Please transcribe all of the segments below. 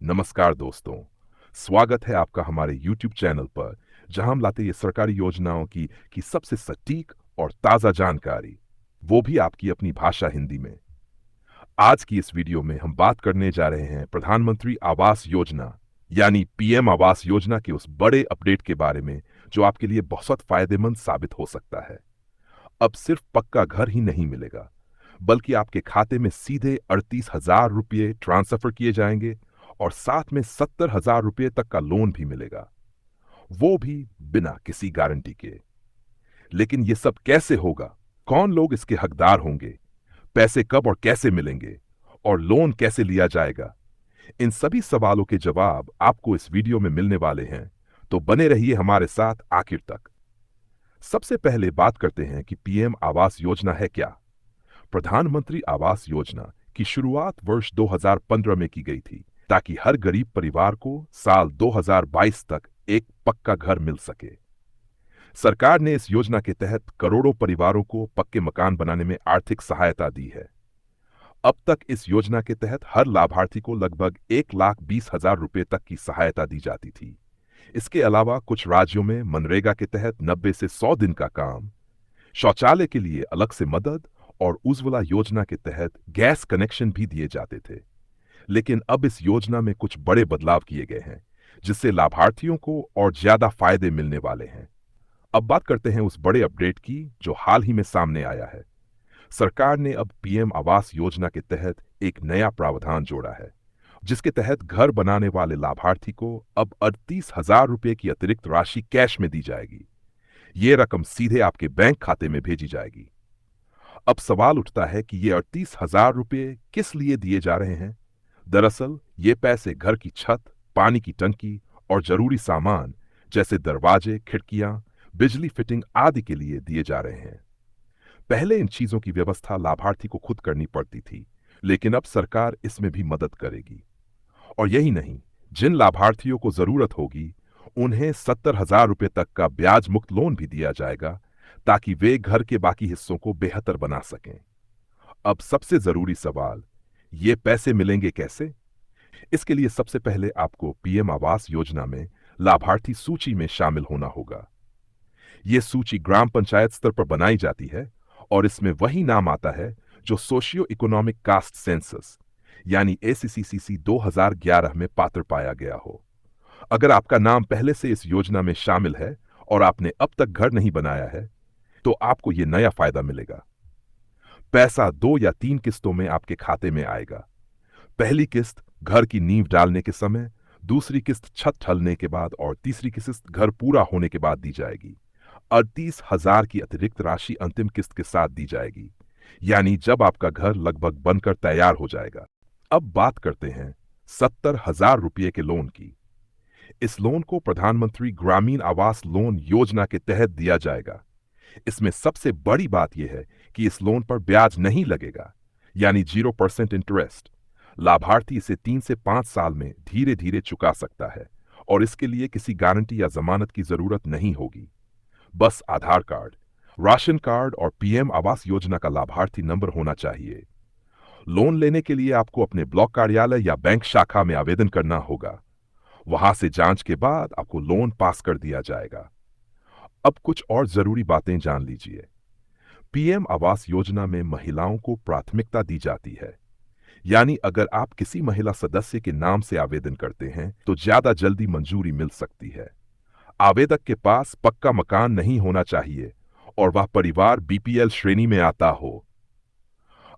नमस्कार दोस्तों, स्वागत है आपका हमारे YouTube चैनल पर, जहां हम लाते ये सरकारी योजनाओं की सबसे सटीक और ताज़ा जानकारी, वो भी आपकी अपनी भाषा हिंदी में। आज की इस वीडियो में हम बात करने जा रहे हैं प्रधानमंत्री आवास योजना, यानी पीएम आवास योजना के उस बड़े अपडेट के बारे में, जो आपके लिए बहुत फायदेमंद साबित हो सकता है। अब सिर्फ पक्का घर ही नहीं मिलेगा, बल्कि आपके खाते में सीधे 38,000 रुपये ट्रांसफर किए जाएंगे और साथ में 70,000 रुपये तक का लोन भी मिलेगा, वो भी बिना किसी गारंटी के। लेकिन ये सब कैसे होगा? कौन लोग इसके हकदार होंगे? पैसे कब और कैसे मिलेंगे? और लोन कैसे लिया जाएगा? इन सभी सवालों के जवाब आपको इस वीडियो में मिलने वाले हैं, तो बने रहिए हमारे साथ आखिर तक। सबसे पहले बात करते हैं कि पीएम आवास योजना है क्या। प्रधानमंत्री आवास योजना की शुरुआत वर्ष 2015 में की गई थी, ताकि हर गरीब परिवार को साल 2022 तक एक पक्का घर मिल सके। सरकार ने इस योजना के तहत करोड़ों परिवारों को पक्के मकान बनाने में आर्थिक सहायता दी है। अब तक इस योजना के तहत हर लाभार्थी को लगभग 1,20,000 रुपये तक की सहायता दी जाती थी। इसके अलावा कुछ राज्यों में मनरेगा के तहत 90 से 100 दिन का काम, शौचालय के लिए अलग से मदद और उज्ज्वला योजना के तहत गैस कनेक्शन भी दिए जाते थे। लेकिन अब इस योजना में कुछ बड़े बदलाव किए गए हैं, जिससे लाभार्थियों को और ज्यादा फायदे मिलने वाले हैं। अब बात करते हैं उस बड़े अपडेट की जो हाल ही में सामने आया है। सरकार ने अब पीएम आवास योजना के तहत एक नया प्रावधान जोड़ा है, जिसके तहत घर बनाने वाले लाभार्थी को अब 38,000 रुपये की अतिरिक्त राशि कैश में दी जाएगी। ये रकम सीधे आपके बैंक खाते में भेजी जाएगी। अब सवाल उठता है कि ये 38,000 रुपये किस लिए दिए जा रहे हैं। दरअसल ये पैसे घर की छत, पानी की टंकी और जरूरी सामान जैसे दरवाजे, खिड़कियां, बिजली फिटिंग आदि के लिए दिए जा रहे हैं। पहले इन चीजों की व्यवस्था लाभार्थी को खुद करनी पड़ती थी, लेकिन अब सरकार इसमें भी मदद करेगी। और यही नहीं, जिन लाभार्थियों को जरूरत होगी, उन्हें 70,000 रुपये तक का ब्याज मुक्त लोन भी दिया जाएगा, ताकि वे घर के बाकी हिस्सों को बेहतर बना सकें। अब सबसे जरूरी सवाल, ये पैसे मिलेंगे कैसे? इसके लिए सबसे पहले आपको पीएम आवास योजना में लाभार्थी सूची में शामिल होना होगा। ये सूची ग्राम पंचायत स्तर पर बनाई जाती है और इसमें वही नाम आता है जो सोशियो इकोनॉमिक कास्ट सेंसस यानी एसीसीसीसी 2011 में पात्र पाया गया हो। अगर आपका नाम पहले से इस योजना में शामिल है और आपने अब तक घर नहीं बनाया है, तो आपको यह नया फायदा मिलेगा। पैसा 2 या 3 किस्तों में आपके खाते में आएगा। पहली किस्त घर की नींव डालने के समय, दूसरी किस्त छत ढलने के बाद और तीसरी किस्त घर पूरा होने के बाद दी जाएगी। 38,000 की अतिरिक्त राशि अंतिम किस्त के साथ दी जाएगी, यानी जब आपका घर लगभग बनकर तैयार हो जाएगा। अब बात करते हैं 70,000 रुपये के लोन की। इस लोन को प्रधानमंत्री ग्रामीण आवास लोन योजना के तहत दिया जाएगा। इसमें सबसे बड़ी बात यह है कि इस लोन पर ब्याज नहीं लगेगा, यानी 0% इंटरेस्ट। लाभार्थी इसे 3 से 5 साल में धीरे धीरे चुका सकता है और इसके लिए किसी गारंटी या जमानत की जरूरत नहीं होगी। बस आधार कार्ड, राशन कार्ड और पीएम आवास योजना का लाभार्थी नंबर होना चाहिए। लोन लेने के लिए आपको अपने ब्लॉक कार्यालय या बैंक शाखा में आवेदन करना होगा। वहां से जांच के बाद आपको लोन पास कर दिया जाएगा। अब कुछ और जरूरी बातें जान लीजिए। पीएम आवास योजना में महिलाओं को प्राथमिकता दी जाती है, यानी अगर आप किसी महिला सदस्य के नाम से आवेदन करते हैं तो ज्यादा जल्दी मंजूरी मिल सकती है। आवेदक के पास पक्का मकान नहीं होना चाहिए और वह परिवार बीपीएल श्रेणी में आता हो।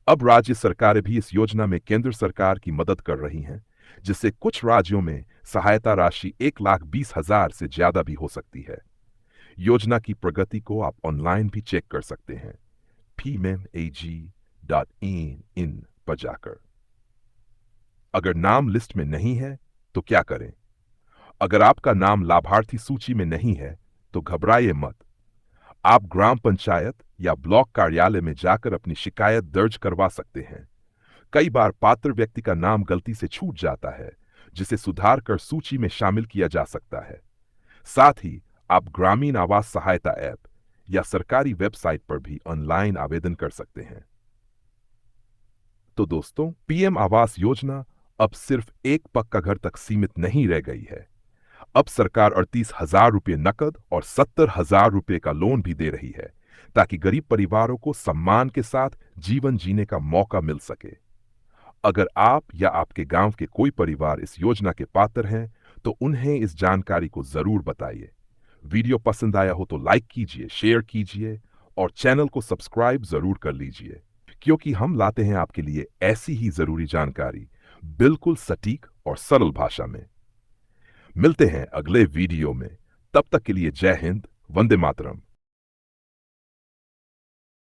अब राज्य सरकारें भी इस योजना में केंद्र सरकार की मदद कर रही हैं, जिससे कुछ राज्यों में सहायता राशि 1,20,000 से ज्यादा भी हो सकती है। योजना की प्रगति को आप ऑनलाइन भी चेक कर सकते हैं, pmag.in पर जाकर। अगर नाम लिस्ट में नहीं है तो क्या करें? अगर आपका नाम लाभार्थी सूची में नहीं है तो घबराइए मत। आप ग्राम पंचायत या ब्लॉक कार्यालय में जाकर अपनी शिकायत दर्ज करवा सकते हैं। कई बार पात्र व्यक्ति का नाम गलती से छूट जाता है, जिसे सुधार कर सूची में शामिल किया जा सकता है। साथ ही आप ग्रामीण आवास सहायता ऐप या सरकारी वेबसाइट पर भी ऑनलाइन आवेदन कर सकते हैं। तो दोस्तों, पीएम आवास योजना अब सिर्फ एक पक्का घर तक सीमित नहीं रह गई है। अब सरकार 38,000 रुपये नकद और 70,000 रुपये का लोन भी दे रही है, ताकि गरीब परिवारों को सम्मान के साथ जीवन जीने का मौका मिल सके। अगर आप या आपके गांव के कोई परिवार इस योजना के पात्र हैं, तो उन्हें इस जानकारी को जरूर बताइए। वीडियो पसंद आया हो तो लाइक कीजिए, शेयर कीजिए और चैनल को सब्सक्राइब जरूर कर लीजिए, क्योंकि हम लाते हैं आपके लिए ऐसी ही जरूरी जानकारी, बिल्कुल सटीक और सरल भाषा में। मिलते हैं अगले वीडियो में। तब तक के लिए जय हिंद, वंदे मातरम।